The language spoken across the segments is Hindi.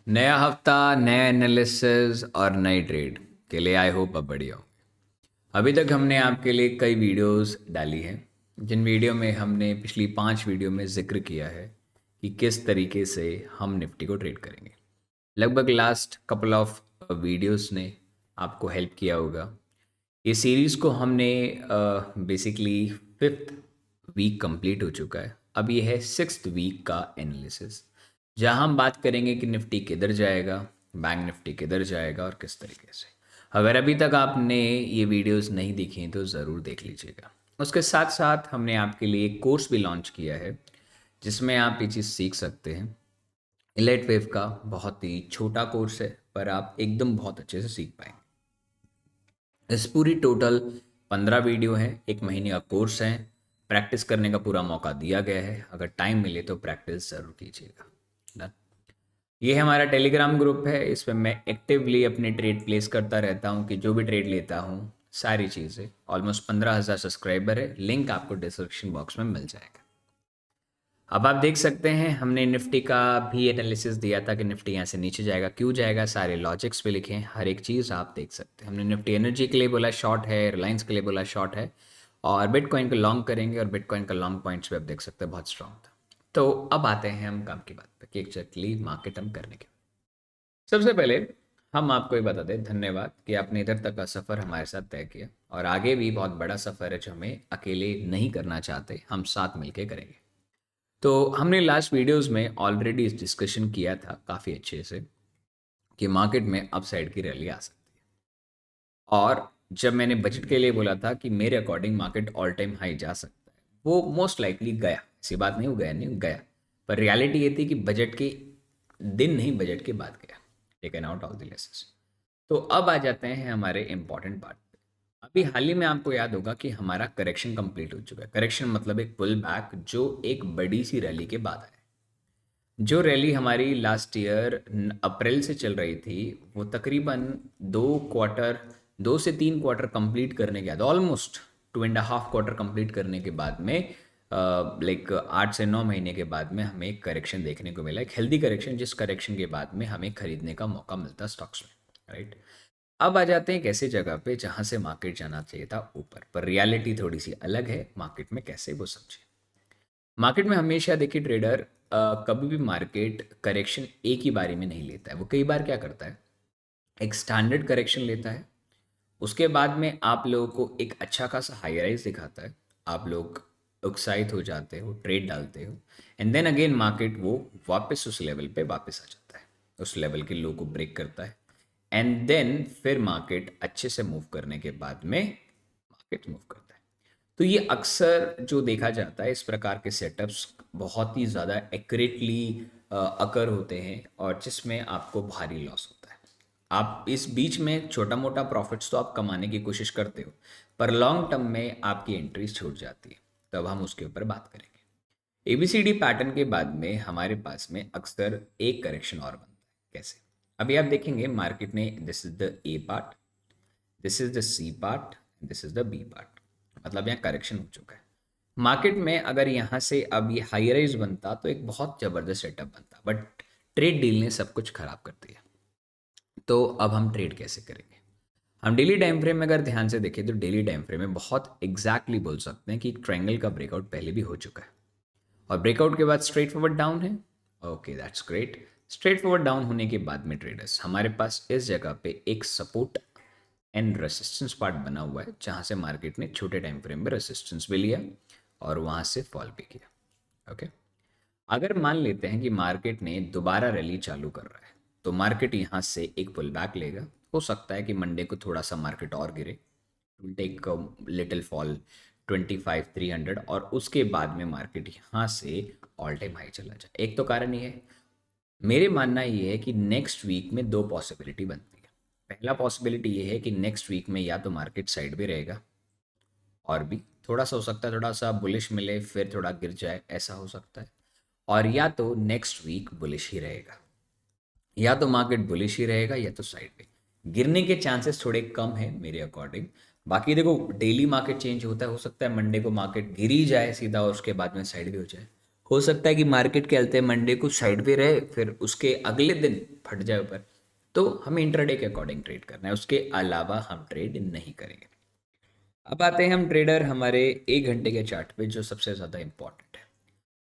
नया हफ्ता, नया एनालिसिस और नई ट्रेड के लिए आई होप अब बढ़िया हो। अभी तक हमने आपके लिए कई वीडियोस डाली हैं, जिन वीडियो में हमने पिछली 5 वीडियो में जिक्र किया है कि किस तरीके से हम निफ्टी को ट्रेड करेंगे। लगभग लास्ट कपल ऑफ वीडियोस ने आपको हेल्प किया होगा। ये सीरीज़ को हमने बेसिकली 5th वीक कंप्लीट हो चुका है। अब ये है 6th वीक का एनालिसिस, जहां हम बात करेंगे कि निफ्टी किधर जाएगा, बैंक निफ्टी किधर जाएगा और किस तरीके से। अगर अभी तक आपने ये वीडियोस नहीं देखी हैं तो ज़रूर देख लीजिएगा। उसके साथ साथ हमने आपके लिए एक कोर्स भी लॉन्च किया है, जिसमें आप ये चीज़ सीख सकते हैं। इलाइट वेव का बहुत ही छोटा कोर्स है, पर आप एकदम बहुत अच्छे से सीख पाएंगे। इस पूरी टोटल 15 वीडियो हैं, 1 महीने का कोर्स है। प्रैक्टिस करने का पूरा मौका दिया गया है, अगर टाइम मिले तो प्रैक्टिस ज़रूर कीजिएगा। डन। ये हमारा टेलीग्राम ग्रुप है, इस पर मैं एक्टिवली अपने ट्रेड प्लेस करता रहता हूँ कि जो भी ट्रेड लेता हूँ सारी चीज़ें। ऑलमोस्ट 15,000 सब्सक्राइबर है, लिंक आपको डिस्क्रिप्शन बॉक्स में मिल जाएगा। अब आप देख सकते हैं हमने निफ्टी का भी एनालिसिस दिया था कि निफ्टी यहाँ से नीचे जाएगा, क्यों जाएगा, सारे लॉजिक्स पे लिखे हैं, हर एक चीज़ आप देख सकते हैं। हमने निफ्टी एनर्जी के लिए बोला शॉर्ट है, रिलायंस के लिए बोला शॉर्ट है, और बिटकॉइन को लॉन्ग करेंगे, और बिटकॉइन का लॉन्ग पॉइंट्स पे आप देख सकते हैं बहुत स्ट्रांग था। तो अब आते हैं हम काम की बात पे कि एक्जैक्टली मार्केट हम करने के। सबसे पहले हम आपको ये बता दें, धन्यवाद कि आपने इधर तक का सफ़र हमारे साथ तय किया, और आगे भी बहुत बड़ा सफ़र है जो हमें अकेले नहीं करना चाहते, हम साथ मिलके करेंगे। तो हमने लास्ट वीडियोस में ऑलरेडी इस डिस्कशन किया था काफ़ी अच्छे से कि मार्केट में अपसाइड की रैली आ सकती है। और जब मैंने बजट के लिए बोला था कि मेरे according market all time high जा सकता है, वो मोस्ट लाइकली गया। ऐसी बात नहीं, वो गया नहीं गया, पर रियलिटी ये थी कि बजट के दिन नहीं, बजट के बाद गया, taken out all the laces. तो अब आ जाते हैं हमारे इंपॉर्टेंट पार्ट पे। अभी हाल ही में आपको याद होगा कि हमारा करेक्शन कंप्लीट हो चुका है। करेक्शन मतलब एक पुल बैक जो एक बड़ी सी रैली के बाद आया। जो रैली हमारी लास्ट ईयर अप्रैल से चल रही थी, वो तकरीबन 2 क्वार्टर, 2 से 3 क्वार्टर कंप्लीट करने के बाद, ऑलमोस्ट 2.5 क्वार्टर कंप्लीट करने के बाद में, लाइक 8 से 9 महीने के बाद में हमें एक करेक्शन देखने को मिला, एक हेल्दी करेक्शन, जिस करेक्शन के बाद में हमें खरीदने का मौका मिलता स्टॉक्स में, राइट। अब आ जाते हैं एक ऐसी जगह पे जहां से मार्केट जाना चाहिए था ऊपर, पर रियलिटी थोड़ी सी अलग है मार्केट में, कैसे वो समझे। मार्केट में हमेशा देखिए ट्रेडर, कभी भी मार्केट करेक्शन एक ही बारी में नहीं लेता है। वो कई बार क्या करता है, एक स्टैंडर्ड करेक्शन लेता है, उसके बाद में आप लोगों को एक अच्छा खासा हाई राइज दिखाता है, आप लोग उत्साहित हो जाते हो, ट्रेड डालते हो, एंड देन अगेन मार्केट वो वापस उस लेवल पे वापस आ जाता है, उस लेवल के लो को ब्रेक करता है, एंड देन फिर मार्केट अच्छे से मूव करने के बाद में मार्केट मूव करता है। तो ये अक्सर जो देखा जाता है, इस प्रकार के सेटअप्स बहुत ही ज़्यादा एक्यूरेटली अकर होते हैं, और जिसमें आपको भारी लॉस होता है। आप इस बीच में छोटा मोटा प्रॉफिट्स तो आप कमाने की कोशिश करते हो, पर लॉन्ग टर्म में आपकी एंट्रीज छूट जाती है। तब हम उसके ऊपर बात करेंगे। एबीसीडी पैटर्न के बाद में हमारे पास में अक्सर एक करेक्शन और बनता है। कैसे? अभी आप देखेंगे मार्केट ने, this is the A part, this is the C part, this is the B part, मतलब यहाँ करेक्शन हो चुका है। मार्केट में अगर यहाँ से अब ये हाई राइज बनता तो एक बहुत ज़बरदस्त सेटअप बनता, बट ट्रेड डील ने सब कुछ खराब कर दिया। तो अब हम ट्रेड कैसे करेंगे? हम डेली टाइम फ्रेम में अगर ध्यान से देखें तो डेली टाइम फ्रेम में बहुत एग्जैक्टली बोल सकते हैं कि ट्रायंगल का ब्रेकआउट पहले भी हो चुका है, और ब्रेकआउट के बाद स्ट्रेट फॉरवर्ड डाउन है। Okay, that's great. Straight forward down होने के बाद में ट्रेडर्स, हमारे पास इस जगह पे एक सपोर्ट एंड रेसिस्टेंस पार्ट बना हुआ है, जहाँ से मार्केट ने छोटे टाइम फ्रेम में रेसिस्टेंस भी लिया और वहाँ से फॉल भी किया। ओके, अगर मान लेते हैं कि मार्केट ने दोबारा रैली चालू कर रहा है, तो मार्केट यहाँ से एक पुल बैक लेगा। हो सकता है कि मंडे को थोड़ा सा मार्केट और गिरे, विल टेक लिटिल फॉल 25,300, और उसके बाद में मार्केट यहाँ से ऑल टाइम हाई चला जाए। एक तो कारण ये है, मेरे मानना ये है कि नेक्स्ट वीक में दो पॉसिबिलिटी बनती है। पहला पॉसिबिलिटी ये है कि नेक्स्ट वीक में या तो मार्केट साइड पे रहेगा, और भी थोड़ा सा हो सकता है थोड़ा सा बुलिश मिले फिर थोड़ा गिर जाए, ऐसा हो सकता है। और या तो नेक्स्ट वीक बुलिश ही रहेगा, या तो मार्केट बुलिश ही रहेगा, या तो साइड पे। गिरने के चांसेस थोड़े कम है मेरे अकॉर्डिंग। बाकी देखो डेली मार्केट चेंज होता है, हो सकता है मंडे को मार्केट गिर ही जाए सीधा और उसके बाद में साइड भी हो जाए। हो सकता है कि मार्केट के चलते मंडे को साइड पे रहे, फिर उसके अगले दिन फट जाए ऊपर, तो हमें इंट्राडे के अकॉर्डिंग ट्रेड करना है, उसके अलावा हम ट्रेड नहीं करेंगे। अब आते हैं हम ट्रेडर हमारे 1 घंटे के चार्ट पे, जो सबसे ज़्यादा इंपॉर्टेंट है।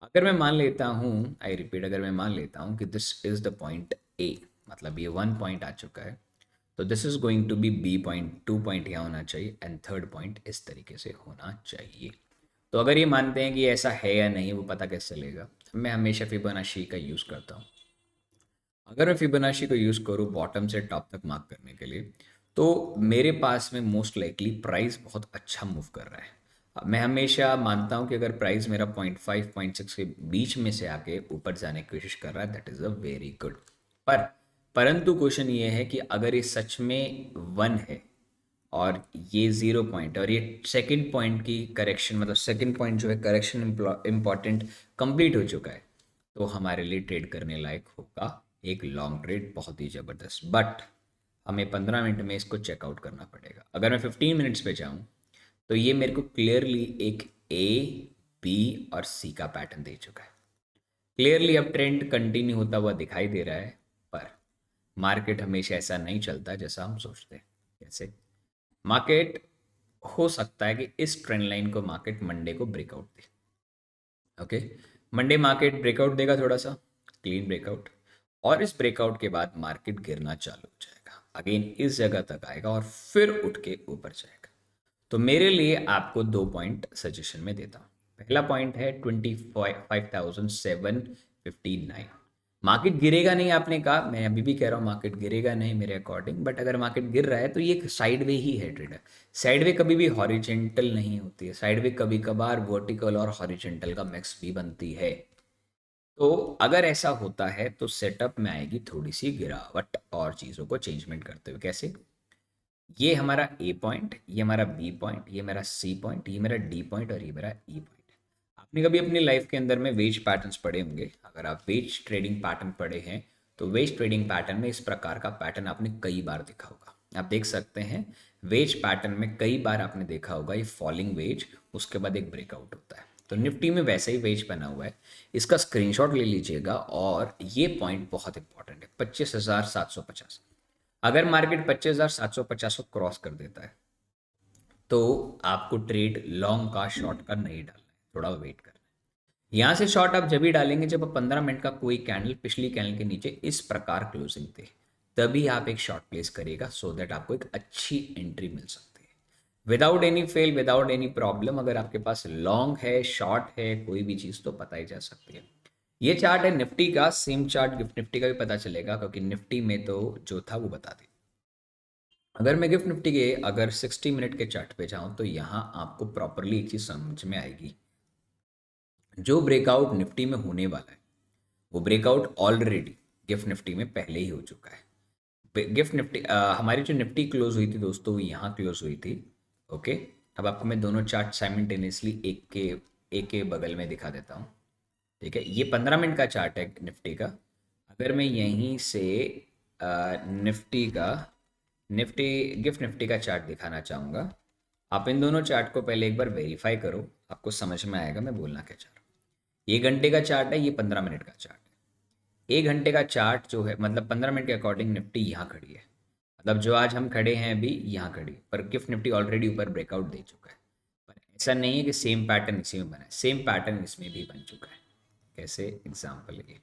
अगर मैं मान लेता हूँ, आई रिपीट, अगर मैं मान लेता हूँ कि this is the point A, मतलब ये 1 पॉइंट आ चुका है, तो this is going to be B point, 2 point यहाँ होना चाहिए एंड थर्ड पॉइंट इस तरीके से होना चाहिए। तो अगर ये मानते हैं कि ऐसा है या नहीं, वो पता कैसे चलेगा? मैं हमेशा फिबोनाची का यूज़ करता हूँ। अगर मैं फिबोनाची को यूज़ करूँ बॉटम से टॉप तक मार्क करने के लिए, तो मेरे पास में मोस्ट लाइकली प्राइस बहुत अच्छा मूव कर रहा है। मैं हमेशा मानता हूँ कि अगर प्राइस मेरा 0.5 0.6 के बीच में से आके ऊपर जाने की कोशिश कर रहा है, that is a very good. पर परंतु क्वेश्चन ये है कि अगर ये सच में 1 है और ये 0 पॉइंट और ये सेकंड पॉइंट की करेक्शन, मतलब सेकंड पॉइंट जो है करेक्शन इम्पॉर्टेंट कंप्लीट हो चुका है, तो हमारे लिए ट्रेड करने लायक होगा एक लॉन्ग ट्रेड, बहुत ही ज़बरदस्त। बट हमें 15 मिनट में इसको चेकआउट करना पड़ेगा। अगर मैं 15 मिनट्स पे जाऊँ तो ये मेरे को क्लियरली एक ए, बी और सी का पैटर्न दे चुका है। क्लियरली अब ट्रेंड कंटिन्यू होता हुआ दिखाई दे रहा है, पर मार्केट हमेशा ऐसा नहीं चलता जैसा हम सोचते हैं। कैसे? मार्केट हो सकता है कि इस ट्रेंड लाइन को मार्केट मंडे को ब्रेकआउट दे। ओके, मंडे मार्केट ब्रेकआउट देगा, थोड़ा सा क्लीन ब्रेकआउट, और इस ब्रेकआउट के बाद मार्केट गिरना चालू हो जाएगा, अगेन इस जगह तक आएगा और फिर उठ के ऊपर जाएगा। तो मेरे लिए आपको 2 पॉइंट सजेशन में देता हूँ। पहला पॉइंट है 25,759। मार्केट गिरेगा नहीं, आपने कहा, मैं अभी भी कह रहा हूँ मार्केट गिरेगा नहीं मेरे अकॉर्डिंग, बट अगर मार्केट गिर रहा है तो ये साइड वे ही है ट्रेडर। साइड वे कभी भी हॉरिजेंटल नहीं होती है, साइड वे कभी कभार वर्टिकल और हॉरिजेंटल का मिक्स भी बनती है। तो अगर ऐसा होता है तो सेटअप में आएगी थोड़ी सी गिरावट और चीज़ों को चेंजमेंट करते हुए। कैसे? ये हमारा ए पॉइंट, ये हमारा बी पॉइंट, ये मेरा सी पॉइंट, ये मेरा डी पॉइंट और ये मेरा ई पॉइंट। आपने कभी अपनी लाइफ के अंदर में वेज पैटर्न्स पढ़े होंगे। अगर आप वेज ट्रेडिंग पैटर्न पढ़े हैं तो वेज ट्रेडिंग पैटर्न में इस प्रकार का पैटर्न आपने कई बार देखा होगा। आप देख सकते हैं वेज पैटर्न में कई बार आपने देखा होगा ये फॉलिंग वेज, उसके बाद एक ब्रेकआउट होता है। तो निफ्टी में वैसे ही वेज बना हुआ है, इसका स्क्रीनशॉट ले लीजिएगा। और ये पॉइंट बहुत इंपॉर्टेंट है, 25,750। अगर मार्केट 25,750 को क्रॉस कर देता है तो आपको ट्रेड लॉन्ग का शॉर्ट का नहीं डालना है, थोड़ा वेट करना है। यहाँ से शॉर्ट आप जब भी डालेंगे जब 15 मिनट का कोई कैंडल पिछली कैंडल के नीचे इस प्रकार क्लोजिंग दे, तभी आप एक शॉर्ट प्लेस करिएगा, सो दैट आपको एक अच्छी एंट्री मिल सकती है without any fail, without any problem. अगर आपके पास लॉन्ग है, शॉर्ट है, कोई भी चीज़, तो पता ही जा सकती है। ये चार्ट है निफ्टी का, सेम चार्ट गिफ्ट निफ्टी का भी पता चलेगा, क्योंकि निफ्टी में तो जो था वो बता दिया। अगर मैं गिफ्ट निफ्टी के अगर 60 मिनट के चार्ट पे जाऊं तो यहाँ आपको प्रॉपरली एक चीज़ समझ में आएगी। जो ब्रेकआउट निफ्टी में होने वाला है वो ब्रेकआउट ऑलरेडी गिफ्ट निफ्टी में पहले ही हो चुका है। गिफ्ट निफ्टी हमारी जो निफ्टी क्लोज हुई थी दोस्तों, वो यहाँ क्लोज हुई थी। ओके, अब आपको मैं दोनों चार्ट साइमल्टेनियसली एक के बगल में दिखा देता हूँ। ठीक है, ये 15 मिनट का चार्ट है निफ्टी का। अगर मैं यहीं से निफ्टी का निफ्टी गिफ्ट निफ्टी का चार्ट दिखाना चाहूँगा, आप इन दोनों चार्ट को पहले एक बार वेरीफाई करो, आपको समझ में आएगा मैं बोलना क्या चाह रहा हूँ। ये घंटे का चार्ट है, ये 15 मिनट का चार्ट है। 1 घंटे का चार्ट जो है, मतलब 15 मिनट के अकॉर्डिंग निफ्टी यहाँ खड़ी है, मतलब जो आज हम खड़े हैं अभी यहाँ खड़ी है, पर गिफ्ट निफ्टी ऑलरेडी ऊपर ब्रेकआउट दे चुका है। पर ऐसा नहीं है कि सेम पैटर्न इसी में बना है, सेम पैटर्न इसमें भी बन चुका है। कैसे? एग्जाम्पल ये,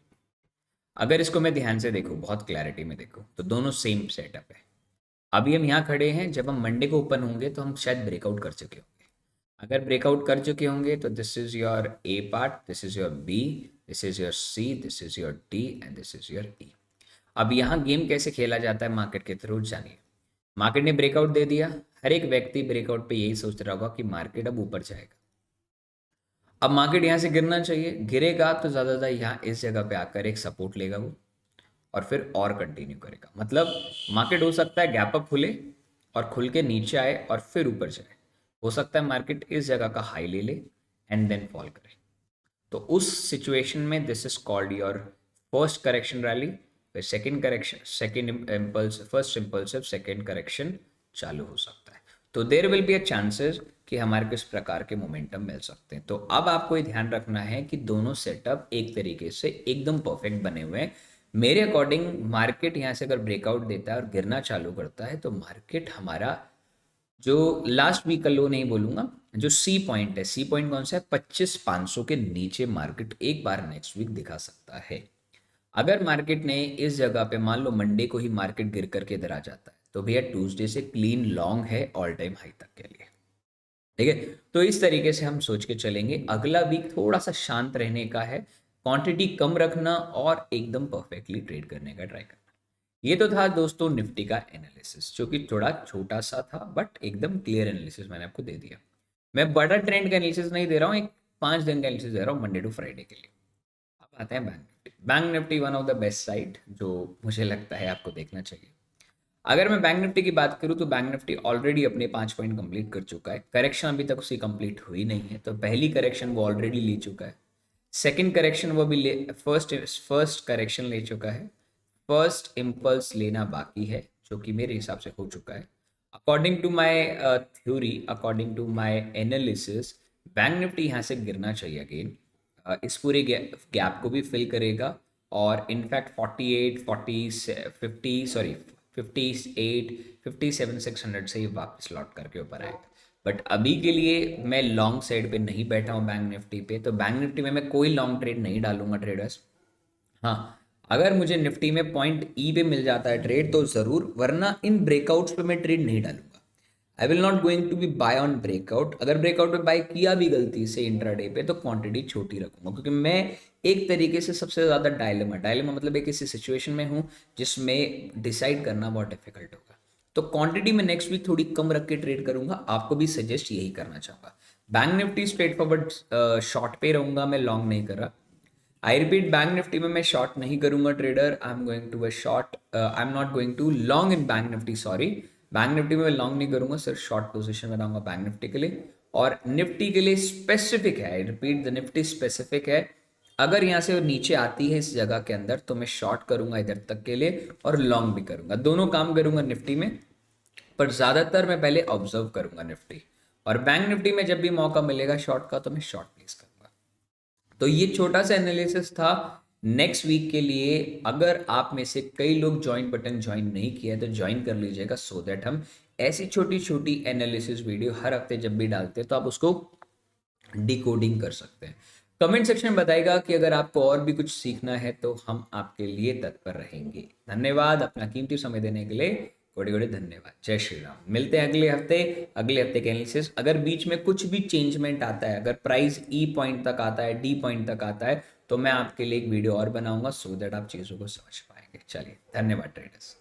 अगर इसको मैं ध्यान से देखूँ, बहुत क्लैरिटी में देखूँ, तो दोनों सेम सेटअप है। अभी हम यहाँ खड़े हैं, जब हम मंडे को ओपन होंगे तो हम शायद ब्रेकआउट कर चुके होंगे। अगर ब्रेकआउट कर चुके होंगे तो this is your A part, this is your B, this is your C, this is your D and this is your E. अब यहाँ गेम कैसे खेला जाता है मार्केट के थ्रू, जानिए। मार्केट ने ब्रेकआउट दे दिया, हर एक व्यक्ति ब्रेकआउट पे यही सोच रहा होगा कि मार्केट अब ऊपर जाएगा। अब मार्केट यहाँ से गिरना चाहिए, गिरेगा तो ज़्यादा यहाँ इस जगह पे आकर एक सपोर्ट लेगा वो, और फिर और कंटिन्यू करेगा। मतलब मार्केट हो सकता है गैप अप खुले और खुल के नीचे आए और फिर ऊपर जाए। हो सकता है मार्केट इस जगह का हाई ले ले एंड देन फॉल करे। तो उस सिचुएशन में this is called your first correction rally, फिर second correction, second impulse, first impulsive, second correction चालू हो सकता है। तो there will be a chances कि हमारे को इस प्रकार के मोमेंटम मिल सकते हैं। तो अब आपको ये ध्यान रखना है कि दोनों सेटअप एक तरीके से एकदम परफेक्ट बने हुए हैं। मेरे अकॉर्डिंग मार्केट यहाँ से अगर ब्रेकआउट देता है और गिरना चालू करता है तो मार्केट हमारा जो लास्ट वीक का लो नहीं बोलूंगा, जो सी पॉइंट है, सी पॉइंट कौन सा है, 25,500 के नीचे मार्केट एक बार नेक्स्ट वीक दिखा सकता है। अगर मार्केट ने इस जगह पे मान लो मंडे को ही मार्केट गिर करके इधर आ जाता है तो भैया ट्यूसडे से क्लीन लॉन्ग है ऑल टाइम हाई तक के लिए। ठीक है, तो इस तरीके से हम सोच के चलेंगे। अगला वीक थोड़ा सा शांत रहने का है, क्वांटिटी कम रखना और एकदम परफेक्टली ट्रेड करने का ट्राई करना। ये तो था दोस्तों निफ्टी का एनालिसिस, जो कि थोड़ा छोटा सा था बट एकदम क्लियर एनालिसिस मैंने आपको दे दिया। मैं बड़ा ट्रेंड का एनालिसिस नहीं दे रहा हूँ, एक 5 दिन का एनालिसिस दे रहा हूँ मंडे टू फ्राइडे के लिए। अब आते हैं bank Nifty. Bank Nifty one of the best site जो मुझे लगता है आपको देखना चाहिए। अगर मैं बैंक निफ्टी की बात करूं तो बैंक निफ्टी ऑलरेडी अपने 5 पॉइंट कंप्लीट कर चुका है। करेक्शन अभी तक उसकी कंप्लीट हुई नहीं है, तो पहली करेक्शन वो ऑलरेडी ले चुका है। सेकंड करेक्शन वो भी ले, फर्स्ट करेक्शन ले चुका है। फर्स्ट इम्पल्स लेना बाकी है, जो कि मेरे हिसाब से हो चुका है। According to my theory, according to my analysis, bank Nifty यहाँ से गिरना चाहिए अगेन। इस पूरे गैप को भी फिल करेगा और इनफैक्ट 48 40 50 सॉरी 58 57 600 से ही वापस लौट करके ऊपर आएगा। बट अभी के लिए मैं लॉन्ग साइड पे नहीं बैठा हूँ बैंक निफ्टी पे, तो बैंक निफ्टी में मैं कोई लॉन्ग ट्रेड नहीं डालूंगा ट्रेडर्स। हाँ, अगर मुझे निफ्टी में पॉइंट ई पे मिल जाता है ट्रेड तो ज़रूर, वरना इन ब्रेकआउट्स पे मैं ट्रेड नहीं डालूंगा। I will not going to be buy on breakout. अगर ब्रेकआउट पे बाय किया भी गलती से इंट्राडे पे तो क्वांटिटी छोटी रखूंगा, क्योंकि मैं एक तरीके से सबसे ज़्यादा डायलेमा मतलब एक ऐसी सिचुएशन में हूँ जिसमें डिसाइड करना बहुत डिफिकल्ट होगा। तो क्वांटिटी में नेक्स्ट वीक थोड़ी कम रख के ट्रेड करूंगा, आपको भी सजेस्ट यही करना चाहूँगा। Bank Nifty straight forward short पे रहूंगा, मैं लॉन्ग नहीं कर रहा। आई रिपीट, बैंक निफ्टी में मैं शॉर्ट नहीं करूंगा trader, I am going to a short, I am not going to long in bank Nifty, sorry. Bank Nifty में मैं लॉन्ग नहीं करूंगा, सिर्फ शॉर्ट पोजीशन में रहूंगा बैंक निफ्टी के लिए। और निफ्टी के लिए स्पेसिफिक है, I repeat the Nifty specific है। अगर यहाँ से नीचे आती है इस जगह के अंदर तो मैं शॉर्ट करूंगा इधर तक के लिए और लॉन्ग भी करूंगा, दोनों काम करूंगा निफ्टी में। पर ज़्यादातर मैं पहले ऑब्जर्व करूंगा निफ्टी, और बैंक निफ्टी में जब भी मौका मिलेगा शॉर्ट का तो मैं शॉर्ट प्लेस करूंगा। तो ये छोटा सा एनालिसिस था नेक्स्ट वीक के लिए। अगर आप में से कई लोग ज्वाइन बटन ज्वाइन नहीं किया है तो ज्वाइन कर लीजिएगा, सो दैट हम ऐसी छोटी छोटी एनालिसिस वीडियो हर हफ्ते जब भी डालते हैं तो आप उसको डिकोडिंग कर सकते हैं। कमेंट सेक्शन में बताइएगा कि अगर आपको और भी कुछ सीखना है तो हम आपके लिए तत्पर रहेंगे। धन्यवाद अपना कीमती समय देने के लिए, गोड़े गोड़े धन्यवाद। जय श्री राम। मिलते हैं अगले हफ्ते के एनालिसिस। अगर बीच में कुछ भी चेंजमेंट आता है, अगर प्राइस ई पॉइंट तक आता है, डी पॉइंट तक आता है, तो मैं आपके लिए एक वीडियो और बनाऊंगा, सो दैट आप चीज़ों को समझ पाएंगे। चलिए, धन्यवाद ट्रेडर्स।